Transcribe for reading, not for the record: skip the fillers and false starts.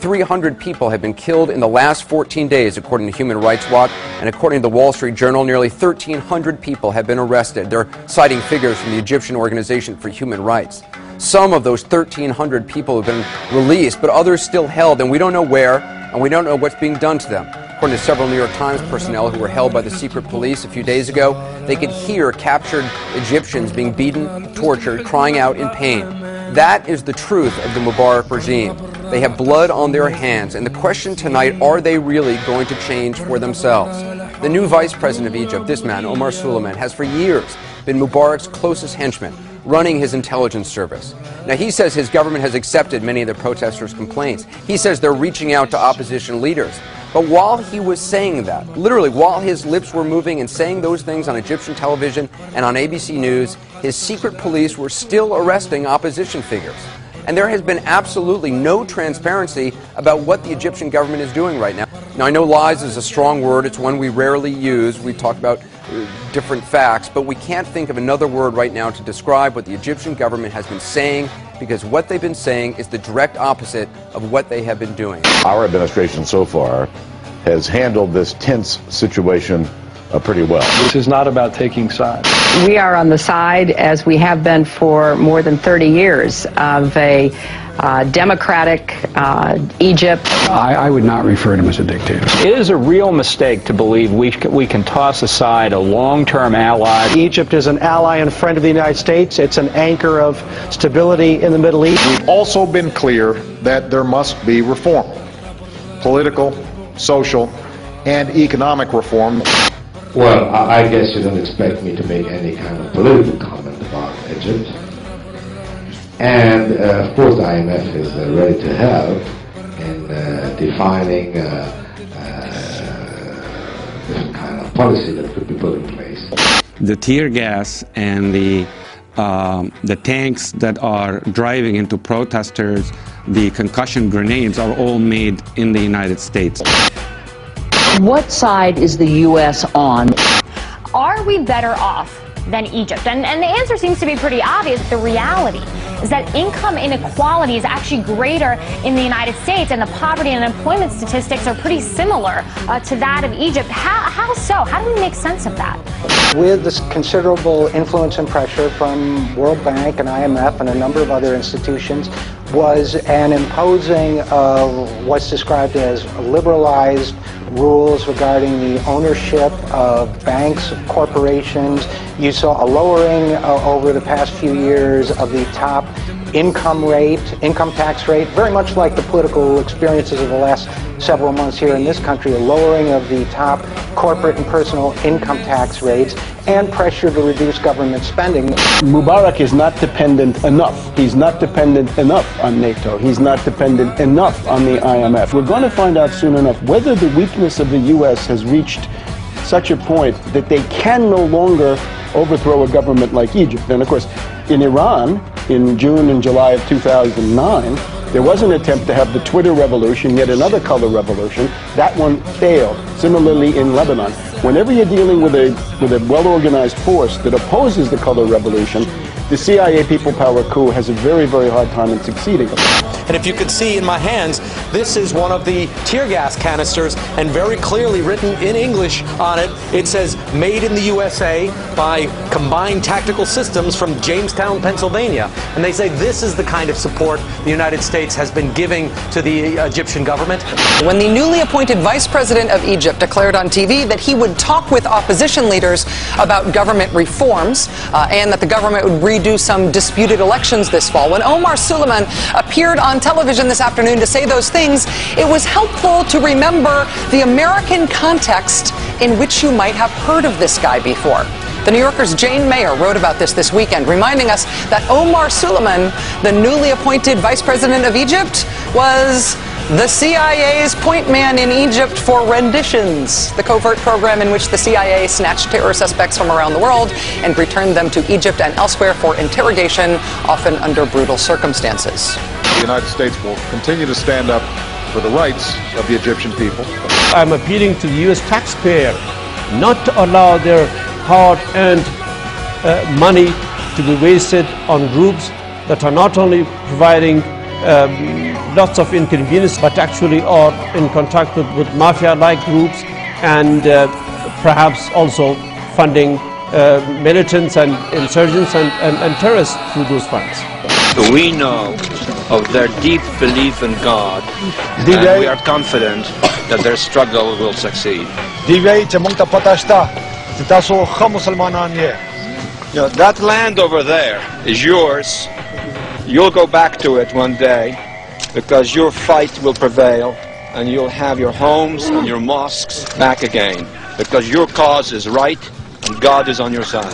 300 people have been killed in the last 14 days, according to Human Rights Watch, and according to the Wall Street Journal, nearly 1,300 people have been arrested. They're citing figures from the Egyptian Organization for Human Rights. Some of those 1,300 people have been released, but others still held, and we don't know where, and we don't know what's being done to them. According to several New York Times personnel who were held by the secret police a few days ago, they could hear captured Egyptians being beaten, tortured, crying out in pain. That is the truth of the Mubarak regime. They have blood on their hands, and the question tonight, are they really going to change for themselves? The new vice president of Egypt, this man, Omar Suleiman, has for years been Mubarak's closest henchman, running his intelligence service. Now, he says his government has accepted many of the protesters' complaints. He says they're reaching out to opposition leaders. But while he was saying that, literally while his lips were moving and saying those things on Egyptian television and on ABC News, his secret police were still arresting opposition figures. And there has been absolutely no transparency about what the Egyptian government is doing right now. Now, I know lies is a strong word. It's one we rarely use. We talk about different facts, but we can't think of another word right now to describe what the Egyptian government has been saying, because what they've been saying is the direct opposite of what they have been doing. Our administration so far has handled this tense situation pretty well. This is not about taking sides. We are on the side, as we have been for more than 30 years, of a democratic Egypt. I would not refer to him as a dictator. It is a real mistake to believe we can toss aside a long-term ally. Egypt is an ally and friend of the United States. It's an anchor of stability in the Middle East. We've also been clear that there must be reform. Political, social, and economic reform. Well, I guess you don't expect me to make any kind of political comment about Egypt. And of course the IMF is ready to help in defining different kind of policy that could be put in place. The tear gas and the tanks that are driving into protesters, the concussion grenades are all made in the United States. What side is the U.S. on? Are we better off than Egypt? And the answer seems to be pretty obvious. The reality is that income inequality is actually greater in the United States, and the poverty and unemployment statistics are pretty similar to that of Egypt. How so? How do we make sense of that? With this considerable influence and pressure from World Bank and IMF and a number of other institutions, was an imposing of what's described as liberalized rules regarding the ownership of banks, of corporations. You saw a lowering over the past few years of the top income tax rate, very much like the political experiences of the last several months here in this country, a lowering of the top corporate and personal income tax rates, and pressure to reduce government spending. Mubarak is not dependent enough. He's not dependent enough on NATO. He's not dependent enough on the IMF. We're going to find out soon enough whether the weakness of the U.S. has reached such a point that they can no longer overthrow a government like Egypt. And of course, in Iran, in June and July of 2009, there was an attempt to have the Twitter revolution, yet another color revolution. That one failed. Similarly in Lebanon. Whenever you're dealing with a well-organized force that opposes the color revolution, the CIA people power coup has a very, very hard time in succeeding. And if you could see in my hands, this is one of the tear gas canisters, and very clearly written in English on it, it says, made in the USA by Combined Tactical Systems from Jamestown, Pennsylvania. And they say this is the kind of support the United States has been giving to the Egyptian government. When the newly appointed vice president of Egypt declared on TV that he would talk with opposition leaders about government reforms and that the government would redo some disputed elections this fall, when Omar Suleiman appeared on television this afternoon to say those things, it was helpful to remember the American context in which you might have heard of this guy before. The New Yorker's Jane Mayer wrote about this weekend, reminding us that Omar Suleiman, the newly appointed vice president of Egypt, was the CIA's point man in Egypt for renditions, the covert program in which the CIA snatched terror suspects from around the world and returned them to Egypt and elsewhere for interrogation, often under brutal circumstances. The United States will continue to stand up for the rights of the Egyptian people. I'm appealing to the U.S. taxpayer not to allow their hard-earned money to be wasted on groups that are not only providing lots of inconvenience, but actually are in contact with mafia-like groups and perhaps also funding militants and insurgents and terrorists through those funds. We know of their deep belief in God, and we are confident that their struggle will succeed. That land over there is yours. You'll go back to it one day because your fight will prevail and you'll have your homes and your mosques back again because your cause is right and God is on your side.